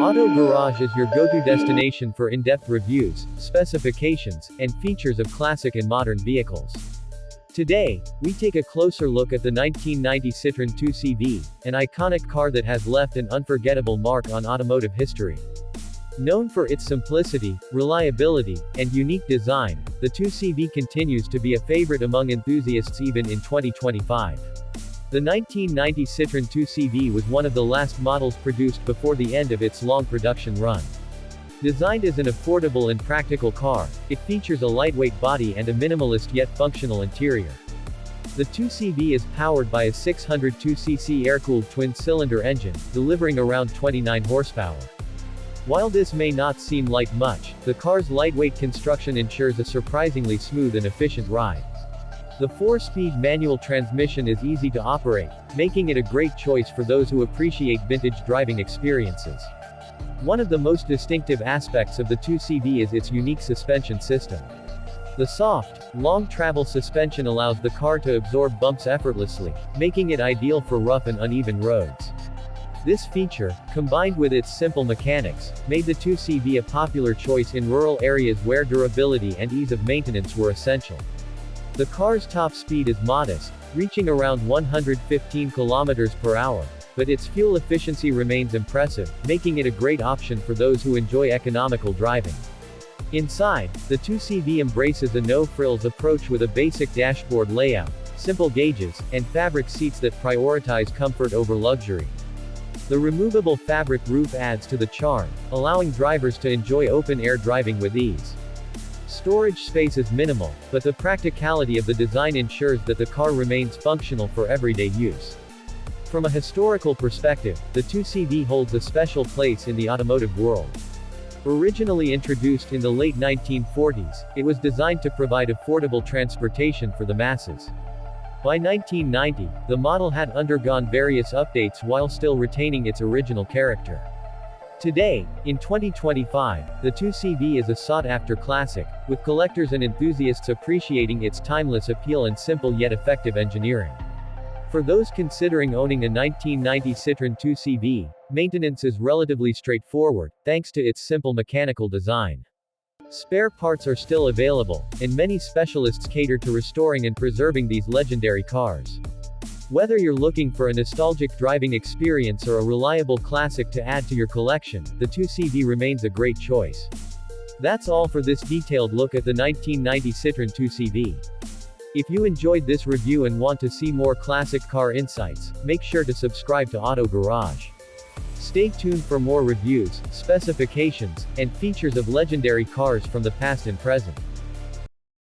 Auto Garage is your go-to destination for in-depth reviews, specifications, and features of classic and modern vehicles. Today, we take a closer look at the 1990 Citroën 2CV, an iconic car that has left an unforgettable mark on automotive history. Known for its simplicity, reliability, and unique design, the 2CV continues to be a favorite among enthusiasts even in 2025. The 1990 Citroën 2CV was one of the last models produced before the end of its long production run. Designed as an affordable and practical car, it features a lightweight body and a minimalist yet functional interior. The 2CV is powered by a 602cc air-cooled twin-cylinder engine, delivering around 29 horsepower. While this may not seem like much, the car's lightweight construction ensures a surprisingly smooth and efficient ride. The 4-speed manual transmission is easy to operate, making it a great choice for those who appreciate vintage driving experiences. One of the most distinctive aspects of the 2CV is its unique suspension system. The soft, long travel suspension allows the car to absorb bumps effortlessly, making it ideal for rough and uneven roads. This feature, combined with its simple mechanics, made the 2CV a popular choice in rural areas where durability and ease of maintenance were essential. The car's top speed is modest, reaching around 115 km per hour, but its fuel efficiency remains impressive, making it a great option for those who enjoy economical driving. Inside, the 2CV embraces a no-frills approach with a basic dashboard layout, simple gauges, and fabric seats that prioritize comfort over luxury. The removable fabric roof adds to the charm, allowing drivers to enjoy open-air driving with ease. Storage space is minimal, but the practicality of the design ensures that the car remains functional for everyday use. From a historical perspective, the 2CV holds a special place in the automotive world. Originally introduced in the late 1940s, it was designed to provide affordable transportation for the masses. By 1990, the model had undergone various updates while still retaining its original character. Today, in 2025, the 2CV is a sought-after classic, with collectors and enthusiasts appreciating its timeless appeal and simple yet effective engineering. For those considering owning a 1990 Citroën 2CV, maintenance is relatively straightforward, thanks to its simple mechanical design. Spare parts are still available, and many specialists cater to restoring and preserving these legendary cars. Whether you're looking for a nostalgic driving experience or a reliable classic to add to your collection, the 2CV remains a great choice. That's all for this detailed look at the 1990 Citroën 2CV. If you enjoyed this review and want to see more classic car insights, make sure to subscribe to Auto Garage. Stay tuned for more reviews, specifications, and features of legendary cars from the past and present.